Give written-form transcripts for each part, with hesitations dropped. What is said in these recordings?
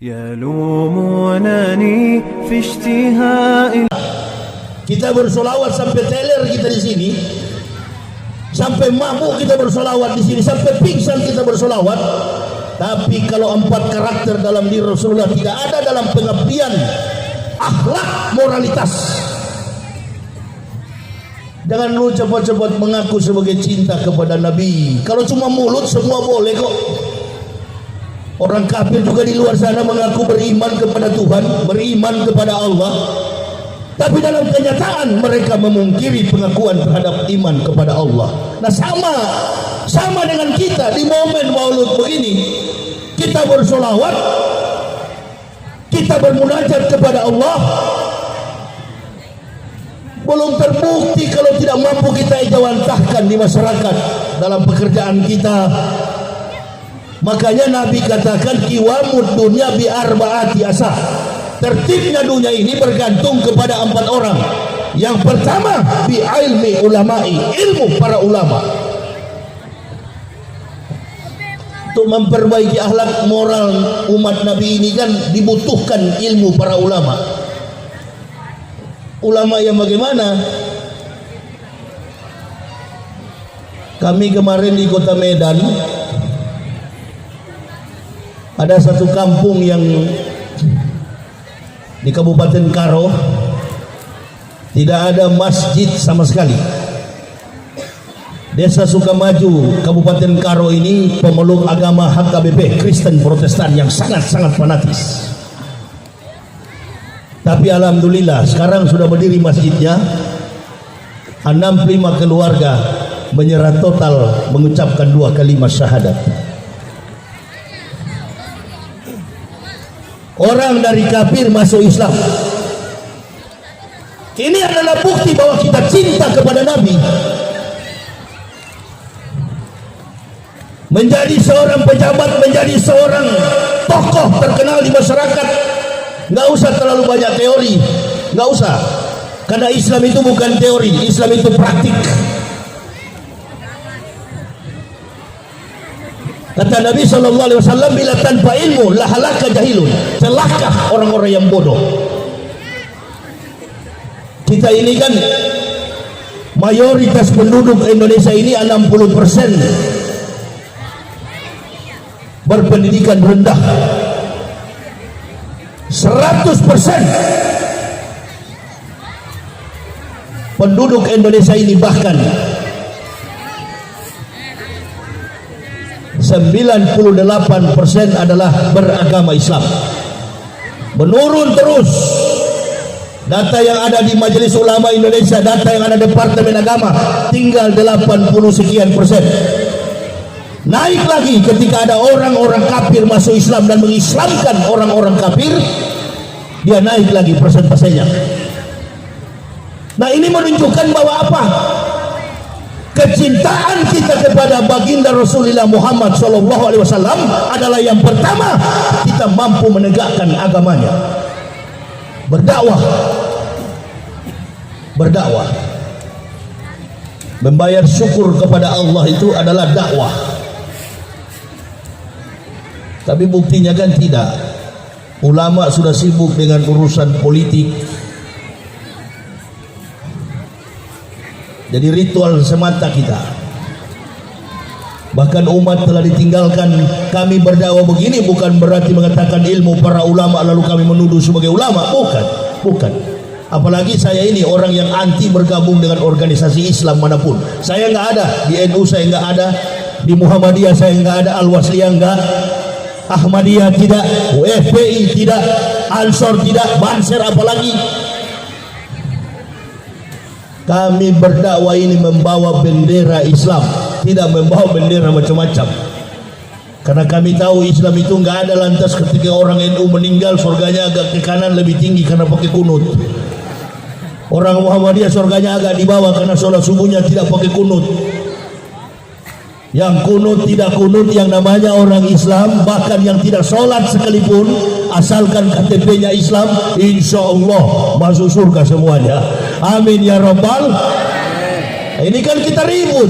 يلومونني في اشتهاء. Kita bersolawat sampai teler kita di sini, sampai mabuk kita bersolawat di sini, sampai pingsan kita bersolawat. Tapi kalau 4 karakter dalam diri Rasulullah tidak ada dalam pengabdian, akhlak, moralitas, jangan lu cepat-cepat mengaku sebagai cinta kepada Nabi. Kalau cuma mulut semua boleh kok. Orang kafir juga di luar sana mengaku beriman kepada Tuhan, beriman kepada Allah, tapi dalam kenyataan mereka memungkiri pengakuan terhadap iman kepada Allah. Nah, sama dengan kita di momen Maulud begini, kita bersolawat, kita bermunajat kepada Allah, belum terbukti kalau tidak mampu kita ejawantahkan di masyarakat dalam pekerjaan kita. Makanya Nabi katakan kiwamud dunya bi arba'ati asah. Tertibnya dunia ini bergantung kepada 4 orang. Yang pertama bi ilmi ulama'i, ilmu para ulama. Untuk memperbaiki akhlak moral umat Nabi ini kan dibutuhkan ilmu para ulama. Ulama yang bagaimana? Kami kemarin di kota Medan, ada satu kampung yang di Kabupaten Karo tidak ada masjid sama sekali. Desa Sukamaju, Kabupaten Karo ini pemeluk agama HKBP, Kristen Protestan yang sangat-sangat fanatis. Tapi alhamdulillah sekarang sudah berdiri masjidnya. 65 keluarga menyerah total mengucapkan 2 kalimat syahadat. Orang dari kafir masuk Islam. Ini adalah bukti bahwa kita cinta kepada Nabi. Menjadi seorang pejabat, menjadi seorang tokoh terkenal di masyarakat, nggak usah terlalu banyak teori, nggak usah. Karena Islam itu bukan teori, Islam itu praktik. Kata Nabi SAW, bila tanpa ilmu lahalaka jahilun, celaka orang-orang yang bodoh. Kita ini kan mayoritas penduduk Indonesia ini 60% berpendidikan rendah. 100% penduduk Indonesia ini, bahkan 98% adalah beragama Islam. Menurun terus. Data yang ada di Majelis Ulama Indonesia, data yang ada Departemen Agama, tinggal 80 sekian persen. Naik lagi ketika ada orang-orang kafir masuk Islam dan mengislamkan orang-orang kafir, dia naik lagi persentasenya. Nah, ini menunjukkan bahwa apa? Kecintaan kita kepada baginda Rasulullah Muhammad SAW adalah yang pertama, kita mampu menegakkan agamanya. Berdakwah, membayar syukur kepada Allah itu adalah dakwah. Tapi buktinya kan tidak. Ulama sudah sibuk dengan urusan politik, jadi ritual semata kita. Bahkan umat telah ditinggalkan. Kami berdakwah begini bukan berarti mengatakan ilmu para ulama lalu kami menuduh sebagai ulama, bukan. Apalagi saya ini orang yang anti bergabung dengan organisasi Islam manapun. Saya nggak ada di NU, saya nggak ada di Muhammadiyah, saya nggak ada, Al-Wasliyah nggak, Ahmadiyah tidak, FPI tidak, Ansor tidak, Banser apalagi. Kami berdakwah ini membawa bendera Islam, tidak membawa bendera macam-macam. Karena kami tahu Islam itu nggak ada lantas ketika orang NU meninggal surganya agak ke kanan lebih tinggi karena pakai kunut. Orang Muhammadiyah surganya agak di bawah karena sholat subuhnya tidak pakai kunut. Yang kunut tidak kunut yang namanya orang Islam, bahkan yang tidak sholat sekalipun, asalkan KTP-nya Islam, insya Allah masuk surga semuanya. Amin ya Rabbal. Ini kan kita ribut.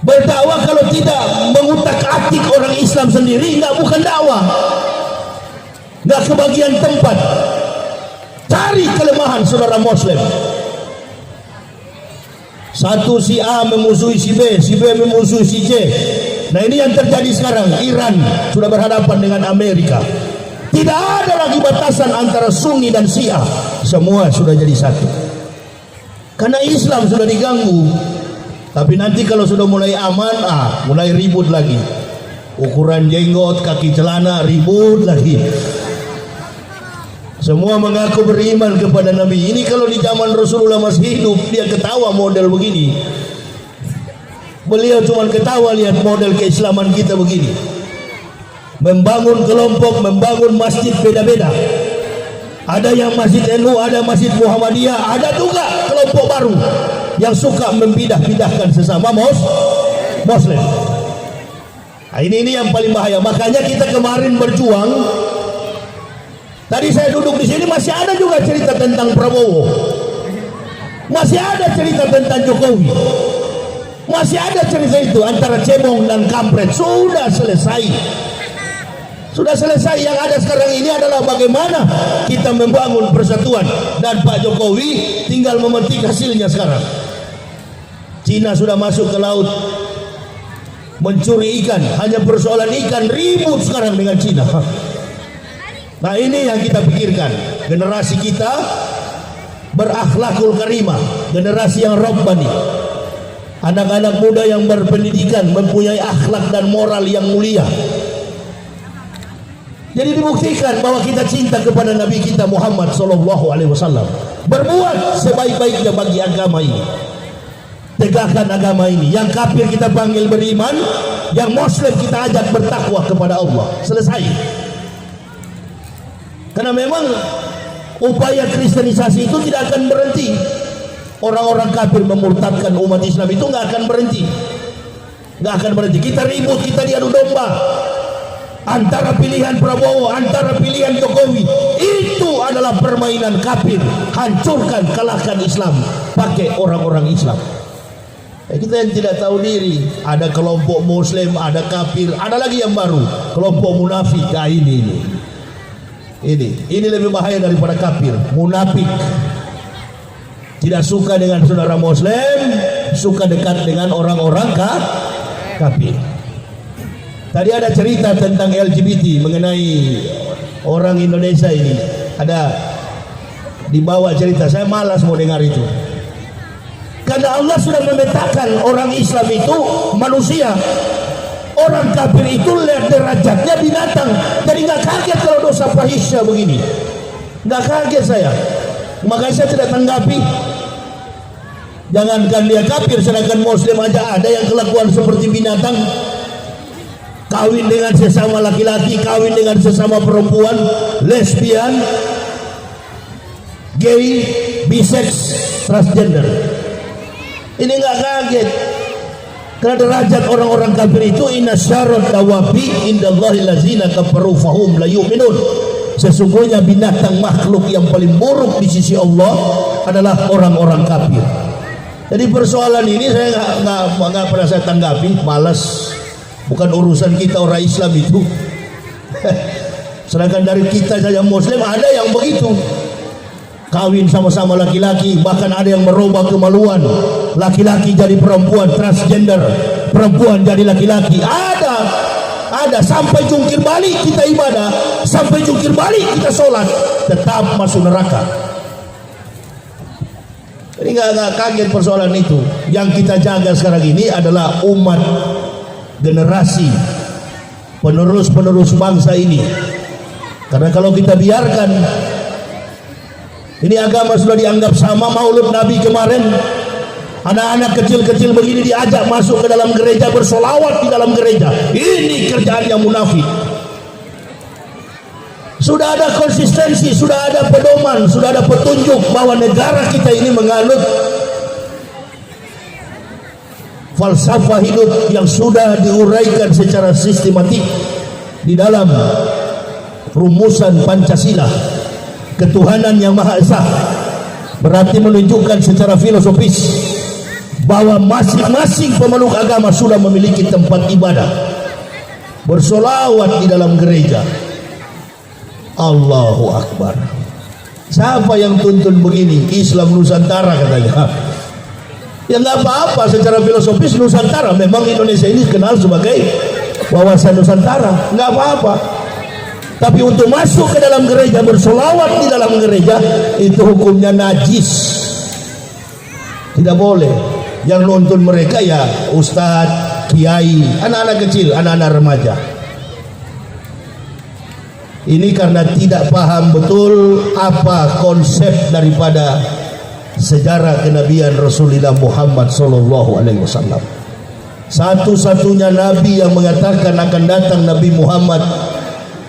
Berdakwah kalau tidak mengutak sendiri nggak, bukan dakwah, nggak kebagian tempat. Cari kelemahan saudara Muslim. Satu si A memusuhi si B, si B memusuhi si C. Nah ini yang terjadi sekarang. Iran sudah berhadapan dengan Amerika. Tidak ada lagi batasan antara Sunni dan Syiah. Semua sudah jadi satu. Karena Islam sudah diganggu. Tapi nanti kalau sudah mulai aman, mulai ribut lagi. Ukuran jenggot, kaki celana, ribut lagi. Semua mengaku beriman kepada Nabi. Ini kalau di zaman Rasulullah masih hidup, dia ketawa model begini. Beliau cuma ketawa lihat model keislaman kita begini. Membangun kelompok, membangun masjid beda-beda. Ada yang masjid NU, ada masjid Muhammadiyah, ada juga kelompok baru yang suka membidah-bidahkan sesama Muslim. Nah, ini yang paling bahaya. Makanya kita kemarin berjuang. Tadi saya duduk di sini masih ada juga cerita tentang Prabowo, masih ada cerita tentang Jokowi, masih ada cerita itu antara cebong dan kampret. Sudah selesai, sudah selesai. Yang ada sekarang ini adalah bagaimana kita membangun persatuan, dan Pak Jokowi tinggal memetik hasilnya sekarang. Cina sudah masuk ke laut mencuri ikan, hanya persoalan ikan, ribut sekarang dengan Cina. Nah ini yang kita pikirkan, generasi kita berakhlakul karimah, generasi yang rabbani, anak-anak muda yang berpendidikan, mempunyai akhlak dan moral yang mulia. Jadi dibuktikan bahwa kita cinta kepada Nabi kita Muhammad SAW, berbuat sebaik-baiknya bagi agama ini, tegakkan agama ini. Yang kafir kita panggil beriman, yang Muslim kita ajak bertakwa kepada Allah. Selesai. Karena memang upaya kristenisasi itu tidak akan berhenti. Orang-orang kafir memurtadkan umat Islam itu nggak akan berhenti, nggak akan berhenti. Kita ribut, kita diadu domba antara pilihan Prabowo, antara pilihan Jokowi. Itu adalah permainan kafir. Hancurkan, kalahkan Islam pakai orang-orang Islam. Kita yang tidak tahu diri, ada kelompok Muslim, ada kafir, ada lagi yang baru, kelompok munafik. Nah, ini lebih bahaya daripada kafir. Munafik, tidak suka dengan saudara Muslim, suka dekat dengan orang-orang kafir. Tadi ada cerita tentang LGBT mengenai orang Indonesia ini. Ada dibawa cerita, saya malas mau dengar itu. Karena Allah sudah memetakan orang Islam itu manusia, orang kafir itu lihat derajatnya binatang. Jadi nggak kaget kalau dosa fahisya begini, nggak kaget saya. Makanya saya tidak tanggapi. Jangankan dia kafir, sedangkan Muslim aja ada yang kelakuan seperti binatang. Kawin dengan sesama laki-laki, kawin dengan sesama perempuan, lesbian, gay, bisex, transgender. Ini nggak kaget. Karena derajat orang-orang kafir itu inna syarrad dawabi indallahi lazina kafaru fahum la yu'minun. Sesungguhnya binatang makhluk yang paling buruk di sisi Allah adalah orang-orang kafir. Jadi persoalan ini saya nggak pernah saya tanggapi, malas. Bukan urusan kita orang Islam itu. Sedangkan dari kita saja Muslim ada yang begitu, kawin sama-sama laki-laki, bahkan ada yang merubah kemaluan, laki-laki jadi perempuan, transgender, perempuan jadi laki-laki. Ada sampai jungkir balik kita ibadah, sampai jungkir balik kita sholat, tetap masuk neraka. Jadi nggak kaget persoalan itu. Yang kita jaga sekarang ini adalah umat, generasi penerus bangsa ini. Karena kalau kita biarkan, ini agama sudah dianggap sama. Maulud Nabi kemarin, anak-anak kecil-kecil begini diajak masuk ke dalam gereja, bersolawat di dalam gereja. Ini kerjaan yang munafik. Sudah ada konsistensi, sudah ada pedoman, sudah ada petunjuk bahwa negara kita ini menganut falsafah hidup yang sudah diuraikan secara sistematik di dalam rumusan Pancasila. Ketuhanan yang Maha Esa berarti menunjukkan secara filosofis bahwa masing-masing pemeluk agama sudah memiliki tempat ibadah. bersolawat di dalam gereja. Allahu Akbar. Siapa yang tuntun begini? Islam Nusantara katanya. Ya nggak apa-apa, secara filosofis Nusantara, memang Indonesia ini kenal sebagai wawasan Nusantara, nggak apa-apa. Tapi untuk masuk ke dalam gereja, bersolawat di dalam gereja, itu hukumnya najis, tidak boleh. Yang nonton mereka ya ustadz, kiai, anak-anak kecil, anak-anak remaja. Ini karena tidak paham betul apa konsep daripada sejarah kenabian Rasulullah Muhammad sallallahu alaihi wasallam. Satu-satunya nabi yang mengatakan akan datang Nabi Muhammad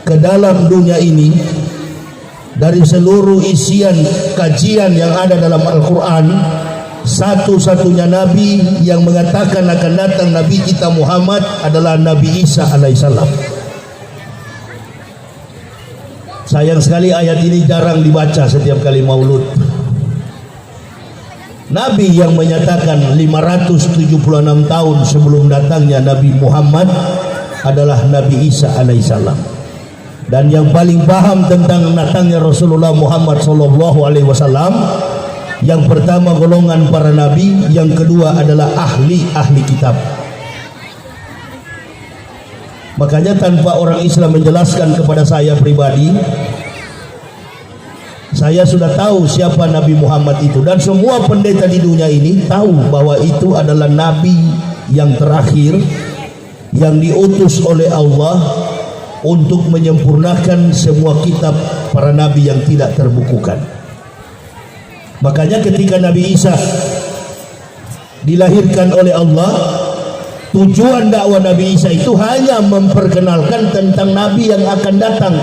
ke dalam dunia ini, dari seluruh isian kajian yang ada dalam Al-Quran, satu-satunya nabi yang mengatakan akan datang Nabi kita Muhammad adalah Nabi Isa alaihissalam. Sayang sekali ayat ini jarang dibaca setiap kali maulud. Nabi yang menyatakan 576 tahun sebelum datangnya Nabi Muhammad adalah Nabi Isa alaihissalam. Dan yang paling paham tentang datangnya Rasulullah Muhammad sallallahu alaihi wasallam, yang pertama golongan para nabi, yang kedua adalah ahli kitab. Makanya tanpa orang Islam menjelaskan kepada saya pribadi, saya sudah tahu siapa Nabi Muhammad itu, dan semua pendeta di dunia ini tahu bahwa itu adalah Nabi yang terakhir yang diutus oleh Allah untuk menyempurnakan semua kitab para nabi yang tidak terbukukan. Makanya ketika Nabi Isa dilahirkan oleh Allah, tujuan dakwah Nabi Isa itu hanya memperkenalkan tentang Nabi yang akan datang.